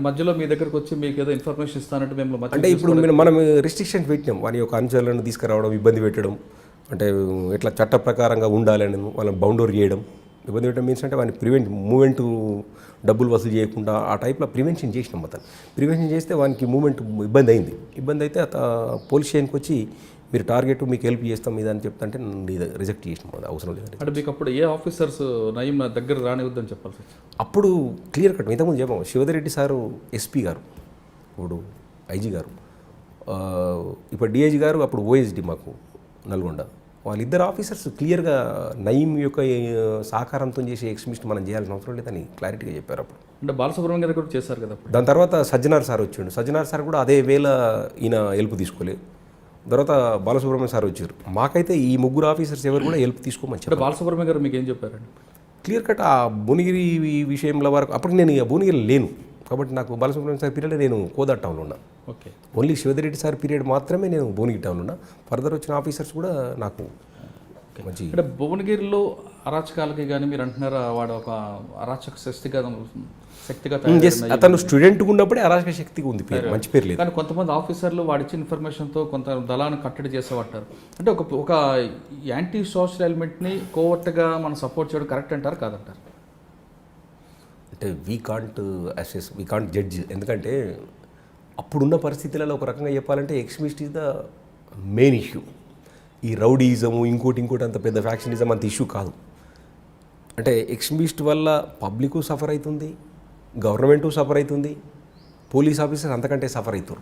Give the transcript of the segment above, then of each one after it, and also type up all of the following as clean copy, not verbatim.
అంటే మధ్యలో మీ దగ్గరకు వచ్చి మీకు ఏదో ఇన్ఫర్మేషన్ ఇస్తానంటే మేము అంటే ఇప్పుడు మనం రిస్ట్రిక్షన్స్ పెట్టినాం వాని యొక్క అనుచరులను తీసుకురావడం, ఇబ్బంది పెట్టడం, అంటే ఇట్లా చట్ట ప్రకారంగా ఉండాలని వాళ్ళని బౌండరీ చేయడం. ఇబ్బంది పెట్టడం మీన్స్ అంటే వాడిని మూమెంట్ డబ్బులు వసూలు చేయకుండా ఆ టైప్లో ప్రివెన్షన్ చేసినాం. అతను ప్రివెన్షన్ చేస్తే వానికి మూమెంట్ ఇబ్బంది అయింది. ఇబ్బంది అయితే పోలీస్ స్టేషన్కి వచ్చి మీరు టార్గెట్ మీకు హెల్ప్ చేస్తాం ఇది అని చెప్తుంటే రిజెక్ట్ చేసినాం. అది అవసరం లేదండి. అంటే మీకు అప్పుడు ఏ ఆఫీసర్స్ నయీం నా దగ్గర రానివద్దని చెప్పాల్సి వచ్చింది? అప్పుడు క్లియర్ కట్ ఇంతకుముందు చెప్పాము. శివధరెడ్డి సారు ఎస్పీ గారు, ఇప్పుడు ఐజీ గారు, ఇప్పుడు డిఐజీ గారు, అప్పుడు ఓఎస్డి మాకు నల్గొండ, వాళ్ళిద్దరు ఆఫీసర్స్ క్లియర్గా నయీం యొక్క సహకారంతో చేసే ఎక్స్ట్రీమిస్ట్ మనం చేయాల్సిన అవసరం లేదని క్లారిటీగా చెప్పారు. అప్పుడు అంటే బాలసుబ్రహ్మణ్యం గారు కూడా చేశారు కదా. దాని తర్వాత సజ్జనార్ సార్ వచ్చిండు. సజ్జనార్ సార్ కూడా అదే వేళ ఈయన హెల్ప్ తీసుకోలేదు. తర్వాత బాలసుబ్రహ్మణ్యం సార్ వచ్చారు. మాకైతే ఈ ముగ్గురు ఆఫీసర్స్ ఎవరు కూడా హెల్ప్ తీసుకోమని చెప్పారు. బాలసుబ్రహ్మణ్యం గారు మీకు ఏం చెప్పారండి? క్లియర్ కట్ ఆ భువనగిరి విషయంలో వరకు అప్పటికి నేను ఇక భువనగిరి లేను కాబట్టి నాకు బాలసుబ్రహ్మణ్యం సార్ పీరియడ్ నేను కోదాడ్ టౌన్లో ఉన్నా. Okay, only Shivadhar Reddy sir period మాత్రమే నేను భువనగిరి టౌన్లో ఉన్నా. ఫర్దర్ వచ్చిన ఆఫీసర్స్ కూడా నాకు మంచి. అంటే భువనగిరిలో అరాచకాలకి కానీ మీరు అంటున్నారా వాడు ఒక అరాచక శక్తిగా అతను స్టూడెంట్ ఉన్నప్పుడే అరాచక శక్తిగా ఉంది పేరు, మంచి పేరు లేదు. కానీ కొంతమంది ఆఫీసర్లు వాడిచ్చిన ఇన్ఫర్మేషన్తో కొంత దళాన్ని కట్టడి చేసేవాటారు. అంటే ఒక యాంటీ సోషల్ ఎలిమెంట్ని కోవర్ట్గా మనం సపోర్ట్ చేయడం కరెక్ట్ అంటారు కాదంటారు? అంటే వీ కాంట్ జడ్జ్. ఎందుకంటే అప్పుడున్న పరిస్థితులలో ఒక రకంగా చెప్పాలంటే extremist is the main issue. ఈ రౌడీయిజము ఇంకోటి అంత పెద్ద ఫ్యాక్షనిజం అంత ఇష్యూ కాదు. అంటే ఎక్స్ట్రీమిస్ట్ వల్ల పబ్లిక్ సఫర్ అవుతుంది, గవర్నమెంటు సఫర్ అవుతుంది, పోలీస్ ఆఫీసర్స్ అంతకంటే సఫర్ అవుతారు.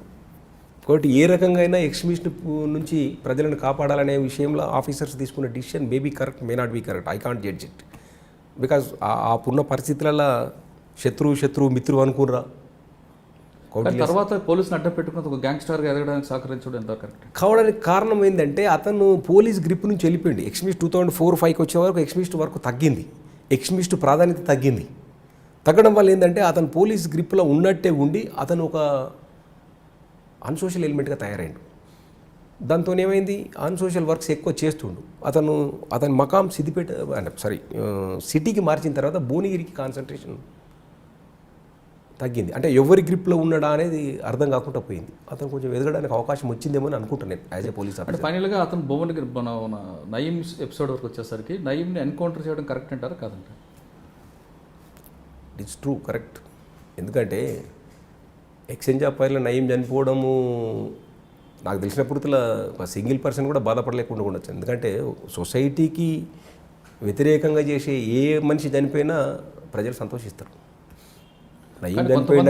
కాబట్టి ఏ రకంగా అయినా ఎక్స్ట్రీమిస్ట్ నుంచి ప్రజలను కాపాడాలనే విషయంలో ఆఫీసర్స్ తీసుకున్న decision may be correct, may not be correct. I can't judge it. Because ఆ పున్న పరిస్థితులలో శత్రువు మిత్రువు అనుకుర్రా. తర్వాత పోలీసుని అడ్డం పెట్టుకుని ఒక గ్యాంగ్స్టర్గా ఎదగడానికి సహకరించడం ఎంత కరెక్ట్ కావడానికి కారణం ఏంటంటే అతను పోలీస్ గ్రిప్ నుంచి వెళ్ళిపోయింది. ఎక్స్ట్రీమిస్ట్ 2004-05 వచ్చే వరకు ఎక్స్ట్రీమిస్ట్ వరకు తగ్గింది, ఎక్స్ట్రీమిస్ట్ ప్రాధాన్యత తగ్గింది. తగ్గడం వల్ల ఏంటంటే అతను పోలీస్ గ్రిప్లో ఉన్నట్టే ఉండి అతను ఒక అన్సోషల్ ఎలిమెంట్గా తయారైండు. దాంతో ఏమైంది, అన్సోషల్ వర్క్స్ ఎక్కువ చేస్తుండు. అతని మకాం సిటీకి మార్చిన తర్వాత భువనగిరికి కాన్సన్ట్రేషన్ తగ్గింది. అంటే ఎవరి గ్రిప్లో ఉన్నాడా అనేది అర్థం కాకుండా పోయింది. అతను కొంచెం ఎదగడానికి అవకాశం వచ్చిందేమో అని అనుకుంటాను నేను యాజ్ ఏ పోలీస్ ఆఫీసర్. అంటే ఫైనల్గా అతను భువనగిరి నయీం ఎపిసోడ్ వరకు వచ్చేసరికి నయీంని ఎన్కౌంటర్ చేయడం కరెక్ట్ అంటారా కాదంటారా? It's true, correct. ఎందుకంటే ఎక్స్చేంజ్ ఆఫ్ ఫైర్లో నయీం చనిపోవడము నాకు తెలిసినప్పుడు ఒక సింగిల్ పర్సన్ కూడా బాధపడలేకుండా ఉండొచ్చు. ఎందుకంటే సొసైటీకి వ్యతిరేకంగా చేసే ఏ మనిషి చనిపోయినా ప్రజలు సంతోషిస్తారు. నయీం చనిపోయిన